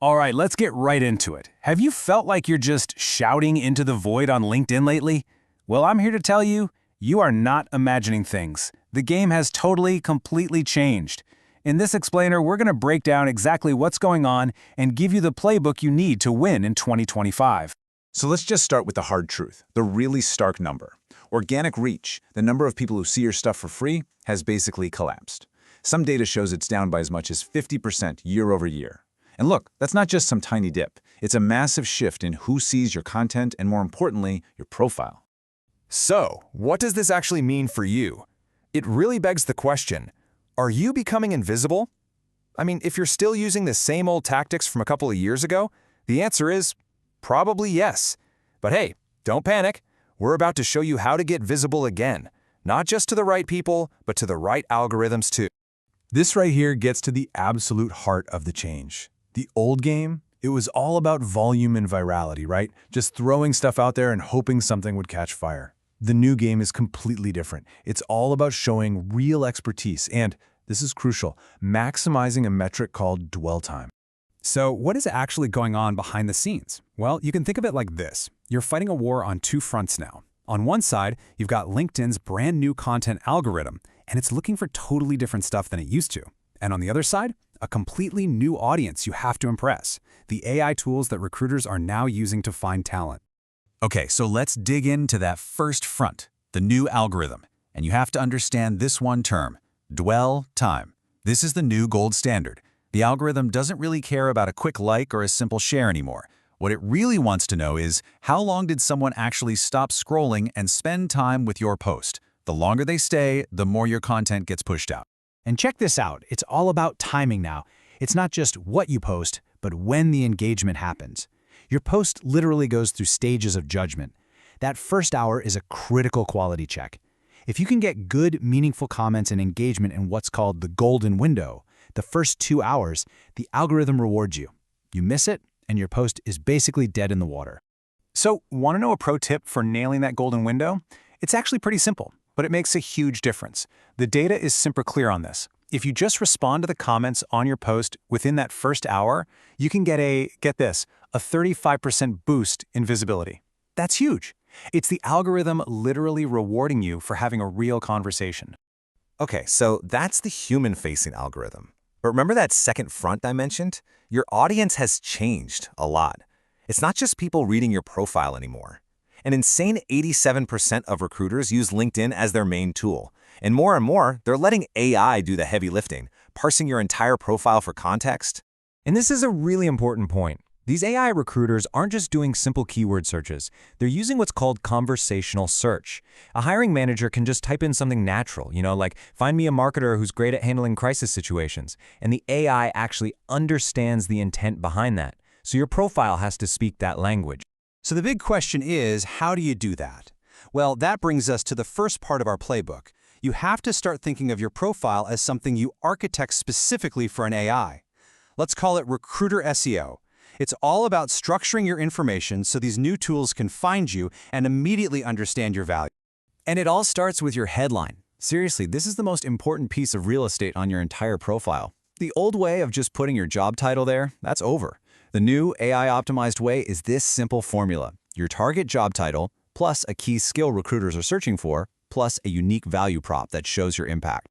All right, let's get right into it. Have you felt like you're just shouting into the void on LinkedIn lately? Well, I'm here to tell you, you are not imagining things. The game has totally, completely changed. In this explainer, we're going to break down exactly what's going on and give you the playbook you need to win in 2025. So let's just start with the hard truth, the really stark number. Organic reach, the number of people who see your stuff for free, has basically collapsed. Some data shows it's down by as much as 50% year over year. And look, that's not just some tiny dip. It's a massive shift in who sees your content and, more importantly, your profile. So, what does this actually mean for you? It really begs the question, are you becoming invisible? I mean, if you're still using the same old tactics from a couple of years ago, the answer is probably yes. But hey, don't panic. We're about to show you how to get visible again, not just to the right people, but to the right algorithms too. This right here gets to the absolute heart of the change. The old game, it was all about volume and virality, right? Just throwing stuff out there and hoping something would catch fire. The new game is completely different. It's all about showing real expertise and, this is crucial, maximizing a metric called dwell time. So what is actually going on behind the scenes? Well, you can think of it like this. You're fighting a war on two fronts now. On one side, you've got LinkedIn's brand new content algorithm, and it's looking for totally different stuff than it used to. And on the other side, a completely new audience you have to impress, the AI tools that recruiters are now using to find talent. Okay, so let's dig into that first front, the new algorithm. And you have to understand this one term, dwell time. This is the new gold standard. The algorithm doesn't really care about a quick like or a simple share anymore. What it really wants to know is, how long did someone actually stop scrolling and spend time with your post? The longer they stay, the more your content gets pushed out. And check this out, it's all about timing now. It's not just what you post, but when the engagement happens. Your post literally goes through stages of judgment. That first hour is a critical quality check. If you can get good, meaningful comments and engagement in what's called the golden window, the first 2 hours, the algorithm rewards you. You miss it, and your post is basically dead in the water. So, want to know a pro tip for nailing that golden window? It's actually pretty simple, but it makes a huge difference. The data is super clear on this. If you just respond to the comments on your post within that first hour, you can get a 35% boost in visibility. That's huge. It's the algorithm literally rewarding you for having a real conversation. Okay, so that's the human-facing algorithm. But remember that second front I mentioned? Your audience has changed a lot. It's not just people reading your profile anymore. An insane 87% of recruiters use LinkedIn as their main tool. And more, they're letting AI do the heavy lifting, parsing your entire profile for context. And this is a really important point. These AI recruiters aren't just doing simple keyword searches. They're using what's called conversational search. A hiring manager can just type in something natural, like find me a marketer who's great at handling crisis situations. And the AI actually understands the intent behind that. So your profile has to speak that language. So the big question is, how do you do that? Well, that brings us to the first part of our playbook. You have to start thinking of your profile as something you architect specifically for an AI. Let's call it recruiter SEO. It's all about structuring your information so these new tools can find you and immediately understand your value. And it all starts with your headline. Seriously, this is the most important piece of real estate on your entire profile. The old way of just putting your job title there, that's over. The new AI-optimized way is this simple formula. Your target job title, plus a key skill recruiters are searching for, plus a unique value prop that shows your impact.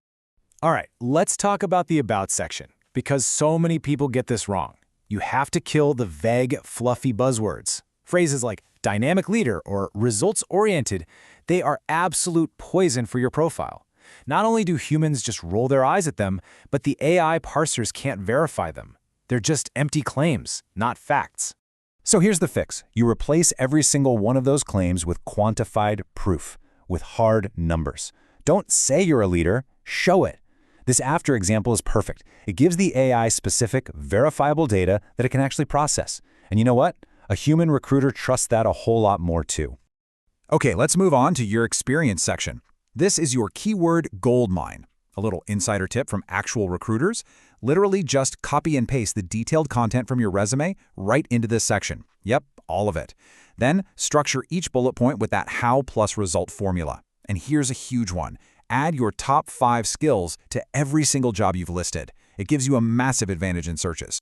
All right, let's talk about the About section, because so many people get this wrong. You have to kill the vague, fluffy buzzwords. Phrases like dynamic leader or results-oriented, they are absolute poison for your profile. Not only do humans just roll their eyes at them, but the AI parsers can't verify them. They're just empty claims, not facts. So here's the fix. You replace every single one of those claims with quantified proof, with hard numbers. Don't say you're a leader, show it. This after example is perfect. It gives the AI specific, verifiable data that it can actually process. And you know what? A human recruiter trusts that a whole lot more too. Okay, let's move on to your experience section. This is your keyword goldmine. A little insider tip from actual recruiters. Literally just copy and paste the detailed content from your resume right into this section. Yep, all of it. Then structure each bullet point with that how plus result formula. And here's a huge one. Add your top 5 skills to every single job you've listed. It gives you a massive advantage in searches.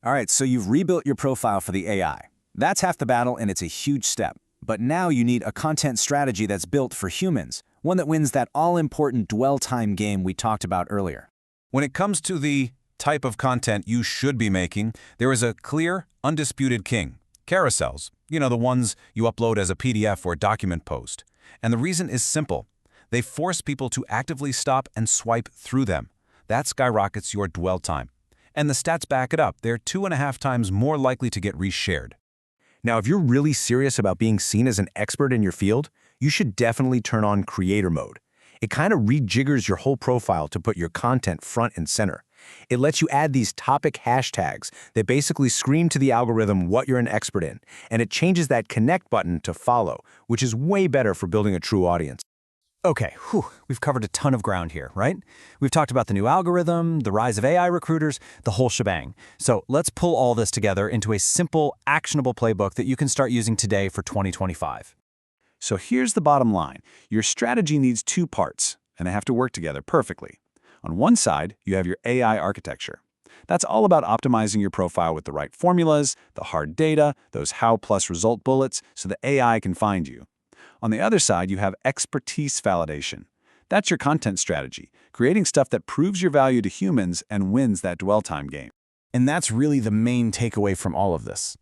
All right, so you've rebuilt your profile for the AI. That's half the battle, and it's a huge step. But now you need a content strategy that's built for humans, one that wins that all-important dwell time game we talked about earlier. When it comes to the type of content you should be making, there is a clear, undisputed king. Carousels, the ones you upload as a PDF or document post. And the reason is simple. They force people to actively stop and swipe through them. That skyrockets your dwell time. And the stats back it up. They're 2.5 times more likely to get reshared. Now, if you're really serious about being seen as an expert in your field, you should definitely turn on creator mode. It kind of rejiggers your whole profile to put your content front and center. It lets you add these topic hashtags that basically scream to the algorithm what you're an expert in, and it changes that connect button to follow, which is way better for building a true audience. Okay, we've covered a ton of ground here, right? We've talked about the new algorithm, the rise of AI recruiters, the whole shebang. So let's pull all this together into a simple, actionable playbook that you can start using today for 2025. So here's the bottom line. Your strategy needs two parts, and they have to work together perfectly. On one side, you have your AI architecture. That's all about optimizing your profile with the right formulas, the hard data, those how plus result bullets, so the AI can find you. On the other side, you have expertise validation. That's your content strategy, creating stuff that proves your value to humans and wins that dwell time game. And that's really the main takeaway from all of this.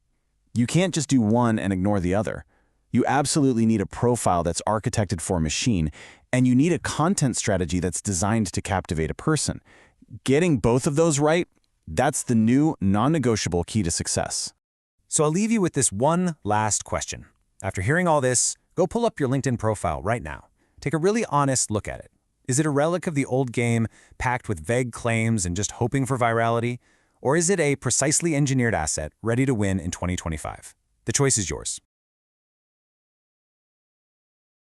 You can't just do one and ignore the other. You absolutely need a profile that's architected for a machine, and you need a content strategy that's designed to captivate a person. Getting both of those right, that's the new, non-negotiable key to success. So I'll leave you with this one last question. After hearing all this, go pull up your LinkedIn profile right now. Take a really honest look at it. Is it a relic of the old game, packed with vague claims and just hoping for virality? Or is it a precisely engineered asset ready to win in 2025? The choice is yours.